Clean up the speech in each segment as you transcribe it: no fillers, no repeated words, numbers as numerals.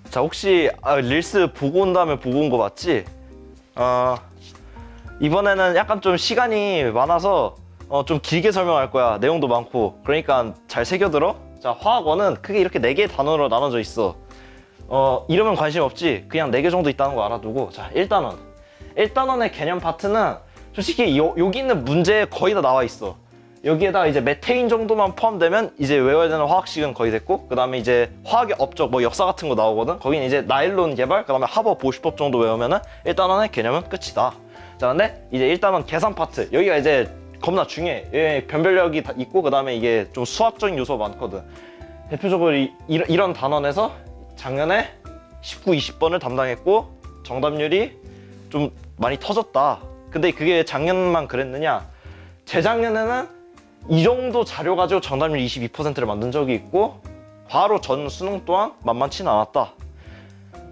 자, 혹시 릴스 보고 온 다음에 보고 온 거 맞지? 이번에는 약간 좀 시간이 많아서 좀 길게 설명할 거야. 내용도 많고. 그러니까 잘 새겨들어. 자, 화학원은 크게 이렇게 4개의 단원으로 나눠져 있어. 이름은 관심 없지? 그냥 4개 정도 있다는 거 알아두고. 자, 1단원. 1단원의 개념 파트는 솔직히 여기 있는 문제에 거의 다 나와 있어. 여기에다 이제 메테인 정도만 포함되면 이제 외워야 되는 화학식은 거의 됐고, 그 다음에 이제 화학의 업적, 뭐 역사 같은 거 나오거든. 거기는 이제 나일론 개발, 그 다음에 하버 보시법 정도 외우면은 1단원의 개념은 끝이다. 자, 근데 이제 1단원 계산 파트, 여기가 이제 겁나 중요해. 여기 변별력이 다 있고, 그 다음에 이게 좀 수학적인 요소가 많거든. 대표적으로 이런 단원에서 작년에 19, 20번을 담당했고 정답률이 좀 많이 터졌다. 근데 그게 작년만 그랬느냐? 재작년에는 이 정도 자료 가지고 정답률 22%를 만든 적이 있고 바로 전 수능 또한 만만치는 않았다.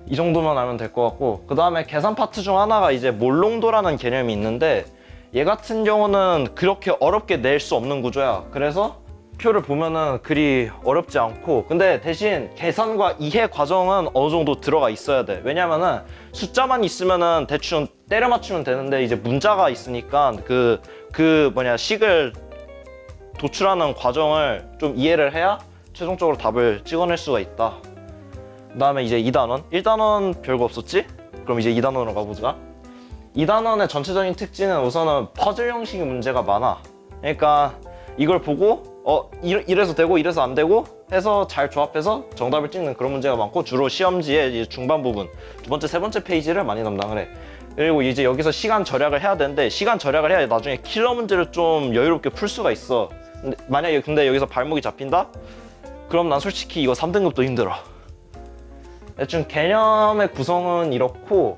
이 정도만 알면 될 것 같고, 그 다음에 계산 파트 중 하나가 이제 몰롱도라는 개념이 있는데, 얘 같은 경우는 그렇게 어렵게 낼 수 없는 구조야. 그래서 표를 보면은 그리 어렵지 않고, 근데 대신 계산과 이해 과정은 어느 정도 들어가 있어야 돼. 왜냐면은 숫자만 있으면은 대충 때려 맞추면 되는데, 이제 문자가 있으니까 식을 도출하는 과정을 좀 이해를 해야 최종적으로 답을 찍어낼 수가 있다. 그 다음에 이제 2단원. 1단원 별거 없었지? 그럼 이제 2단원으로 가보자. 2단원의 전체적인 특징은 우선은 퍼즐 형식의 문제가 많아. 그러니까 이걸 보고 이래서 되고 이래서 안 되고 해서 잘 조합해서 정답을 찍는 그런 문제가 많고, 주로 시험지의 이제 중반 부분, 두 번째, 세 번째 페이지를 많이 담당을 해. 그리고 이제 여기서 시간 절약을 해야 되는데, 시간 절약을 해야 나중에 킬러 문제를 좀 여유롭게 풀 수가 있어. 근데 만약에 여기서 발목이 잡힌다? 그럼 난 솔직히 이거 3등급도 힘들어. 대충 개념의 구성은 이렇고,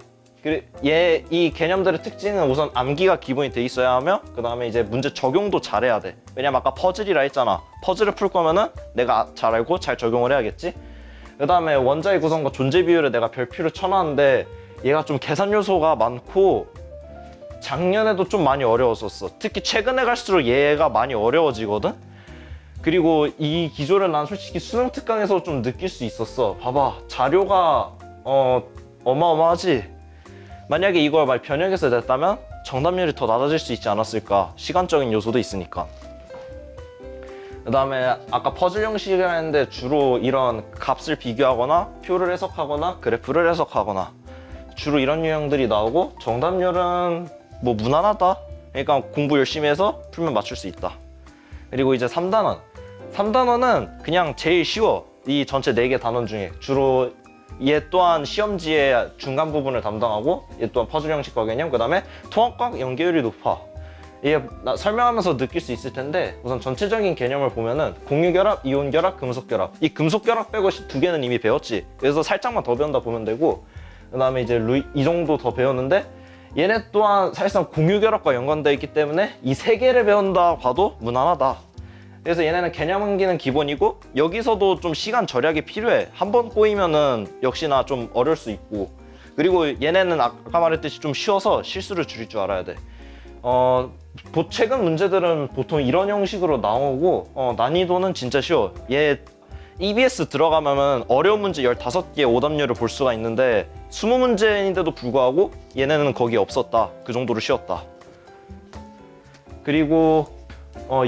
이 개념들의 특징은 우선 암기가 기본이 돼 있어야 하며, 그 다음에 이제 문제 적용도 잘해야 돼. 왜냐면 아까 퍼즐이라 했잖아. 퍼즐을 풀 거면은 내가 잘 알고 잘 적용을 해야겠지. 그 다음에 원자의 구성과 존재 비율에 내가 별표를 쳐놨는데, 얘가 좀 계산 요소가 많고 작년에도 좀 많이 어려웠었어. 특히 최근에 갈수록 얘가 많이 어려워지거든. 그리고 이 기조를 난 솔직히 수능 특강에서 좀 느낄 수 있었어. 봐봐, 자료가 어마어마하지. 만약에 이걸 막 변형해서 냈다면 정답률이 더 낮아질 수 있지 않았을까. 시간적인 요소도 있으니까. 그 다음에 아까 퍼즐 형식이라 했는데, 주로 이런 값을 비교하거나 표를 해석하거나 그래프를 해석하거나 주로 이런 유형들이 나오고, 정답률은 뭐 무난하다. 그러니까 공부 열심히 해서 풀면 맞출 수 있다. 그리고 이제 3단원. 3단원은 그냥 제일 쉬워. 이 전체 4개 단원 중에. 주로 얘 또한 시험지의 중간 부분을 담당하고, 얘 또한 퍼즐 형식과 개념, 그 다음에 통합과 연계율이 높아. 이게 설명하면서 느낄 수 있을 텐데, 우선 전체적인 개념을 보면은 공유결합, 이온결합, 금속결합. 이 금속결합 빼고 2개는 이미 배웠지. 그래서 살짝만 더 배운다 보면 되고, 그 다음에 이제 이 정도 더 배웠는데, 얘네 또한 사실상 공유결합과 연관되어 있기 때문에 이 3개를 배운다 봐도 무난하다. 그래서 얘네는 개념 암기는 기본이고, 여기서도 좀 시간 절약이 필요해. 한 번 꼬이면은 역시나 좀 어려울 수 있고, 그리고 얘네는 아까 말했듯이 좀 쉬워서 실수를 줄일 줄 알아야 돼. 최근 문제들은 보통 이런 형식으로 나오고, 난이도는 진짜 쉬워. 얘 EBS 들어가면 어려운 문제 15개의 오답률을 볼 수가 있는데, 20문제인데도 불구하고 얘네는 거기에 없었다. 그 정도로 쉬웠다. 그리고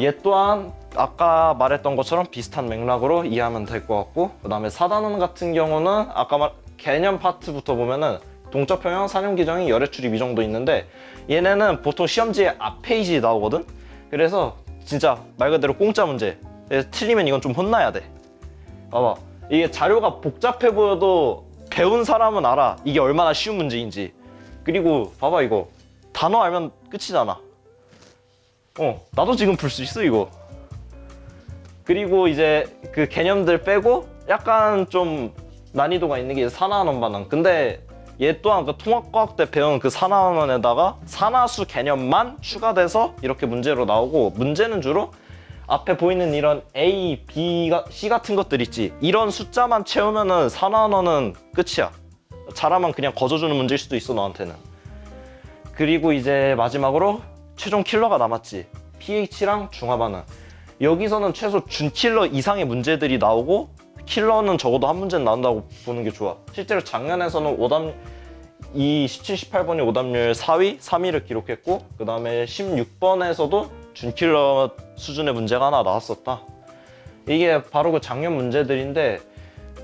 얘 또한 아까 말했던 것처럼 비슷한 맥락으로 이해하면 될 것 같고, 그 다음에 4단원 같은 경우는 아까 개념 파트부터 보면은 동적 평형, 산형 기정이, 열의 출입 이 정도 있는데, 얘네는 보통 시험지의 앞 페이지에 나오거든. 그래서 진짜 말 그대로 공짜 문제. 그래서 틀리면 이건 좀 혼나야 돼. 봐봐, 이게 자료가 복잡해 보여도 배운 사람은 알아 이게 얼마나 쉬운 문제인지. 그리고 봐봐, 이거 단어 알면 끝이잖아. 나도 지금 풀 수 있어 이거. 그리고 이제 그 개념들 빼고 약간 좀 난이도가 있는 게 산화환원 반응. 근데 얘 또한 그 통합과학 때 배운 그 산화환원에다가 산화수 개념만 추가돼서 이렇게 문제로 나오고, 문제는 주로 앞에 보이는 이런 A, B, C 같은 것들 있지. 이런 숫자만 채우면은 산화환원은 끝이야. 잘하면 그냥 거저주는 문제일 수도 있어, 너한테는. 그리고 이제 마지막으로 최종 킬러가 남았지. pH랑 중화 반응. 여기서는 최소 준킬러 이상의 문제들이 나오고, 킬러는 적어도 한 문제는 나온다고 보는 게 좋아. 실제로 작년에서는 이 17, 18번이 오답률 4위, 3위를 기록했고 그 다음에 16번에서도 준킬러 수준의 문제가 하나 나왔었다. 이게 바로 그 작년 문제들인데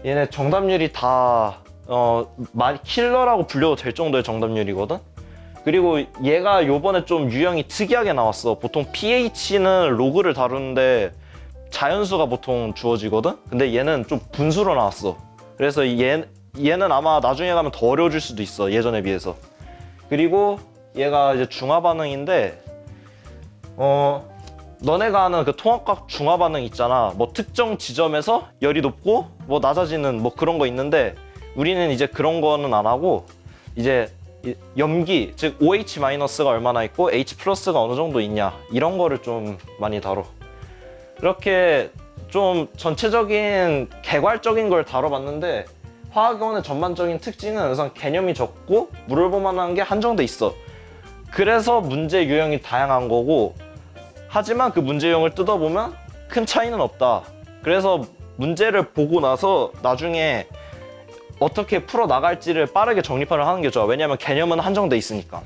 얘네 정답률이 다 킬러라고 불려도 될 정도의 정답률이거든. 그리고 얘가 요번에 좀 유형이 특이하게 나왔어. 보통 pH는 로그를 다루는데 자연수가 보통 주어지거든. 근데 얘는 좀 분수로 나왔어. 그래서 얘는 아마 나중에 가면 더 어려워질 수도 있어, 예전에 비해서. 그리고 얘가 이제 중화 반응인데 너네가 아는 그 통합각 중화 반응 있잖아. 뭐 특정 지점에서 열이 높고 뭐 낮아지는 뭐 그런 거 있는데 우리는 이제 그런 거는 안 하고 이제 염기, 즉 OH-가 얼마나 있고 H+가 어느 정도 있냐 이런 거를 좀 많이 다뤄. 이렇게 좀 전체적인 개괄적인 걸 다뤄봤는데 화학원의 전반적인 특징은 우선 개념이 적고 물어볼 만한 게 한정돼 있어. 그래서 문제 유형이 다양한 거고, 하지만 그 문제 유형을 뜯어보면 큰 차이는 없다. 그래서 문제를 보고 나서 나중에 어떻게 풀어나갈지를 빠르게 정립을 하는 게 좋아. 왜냐면 개념은 한정돼 있으니까.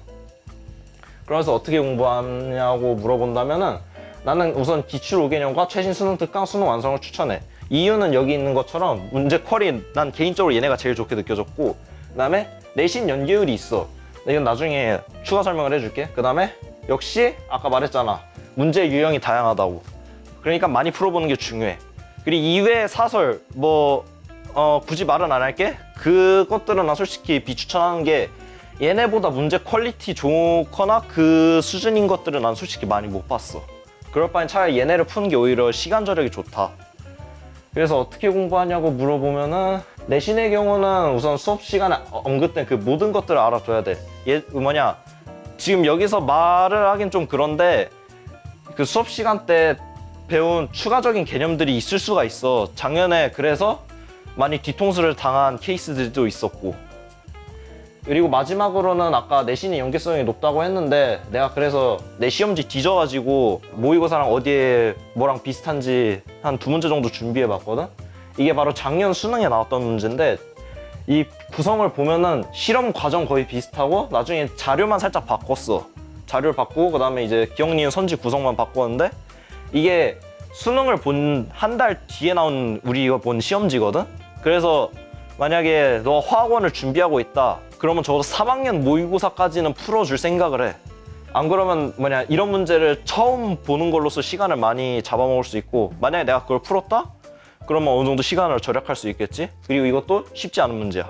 그래서 어떻게 공부하냐고 물어본다면은 나는 우선 기출 5개념과 최신 수능 특강 수능 완성을 추천해. 이유는 여기 있는 것처럼 문제 퀄이 난 개인적으로 얘네가 제일 좋게 느껴졌고, 그 다음에 내신 연계율이 있어. 이건 나중에 추가 설명을 해줄게. 그 다음에 역시 아까 말했잖아, 문제 유형이 다양하다고. 그러니까 많이 풀어보는 게 중요해. 그리고 이외의 사설 굳이 말은 안 할게. 그것들은 나 솔직히 비추천하는 게 얘네보다 문제 퀄리티 좋거나 그 수준인 것들은 난 솔직히 많이 못 봤어. 그럴 바엔 차라리 얘네를 푸는 게 오히려 시간 절약이 좋다. 그래서 어떻게 공부하냐고 물어보면은 내신의 경우는 우선 수업 시간에 언급된 그 모든 것들을 알아둬야 돼. 지금 여기서 말을 하긴 좀 그런데 그 수업 시간 때 배운 추가적인 개념들이 있을 수가 있어. 작년에 그래서 많이 뒤통수를 당한 케이스들도 있었고, 그리고 마지막으로는 아까 내신의 연계성이 높다고 했는데 내가 그래서 내 시험지 뒤져가지고 모의고사랑 어디에 뭐랑 비슷한지 한 2문제 정도 준비해봤거든. 이게 바로 작년 수능에 나왔던 문제인데 이 구성을 보면은 실험 과정 거의 비슷하고 나중에 자료만 살짝 바꿨어. 자료를 바꾸고 그 다음에 이제 기억, 니은, 선지 구성만 바꿨는데 이게 수능을 본 한 달 뒤에 나온 우리가 본 시험지거든. 그래서 만약에 너 화학원을 준비하고 있다 그러면 적어도 3학년 모의고사까지는 풀어줄 생각을 해. 안 그러면 이런 문제를 처음 보는 걸로써 시간을 많이 잡아먹을 수 있고, 만약에 내가 그걸 풀었다? 그러면 어느 정도 시간을 절약할 수 있겠지? 그리고 이것도 쉽지 않은 문제야.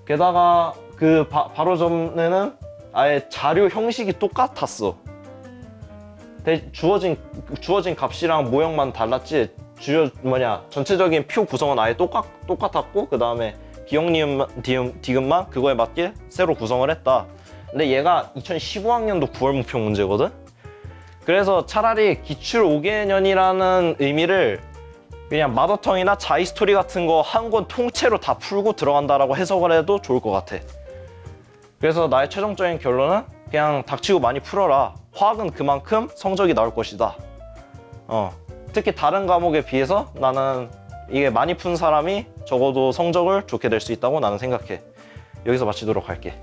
게다가 바로 전에는 아예 자료 형식이 똑같았어. 주어진 값이랑 모형만 달랐지 전체적인 표 구성은 아예 똑같았고, 그 다음에 기억, 니은, 디귿만 그거에 맞게 새로 구성을 했다. 근데 얘가 2015학년도 9월 목표 문제거든? 그래서 차라리 기출 5개년이라는 의미를 그냥 마더텅이나 자이스토리 같은 거 한 권 통째로 다 풀고 들어간다라고 해석을 해도 좋을 것 같아. 그래서 나의 최종적인 결론은 그냥 닥치고 많이 풀어라. 화학은 그만큼 성적이 나올 것이다. 특히 다른 과목에 비해서 나는 이게 많이 푼 사람이 적어도 성적을 좋게 낼 수 있다고 나는 생각해. 여기서 마치도록 할게.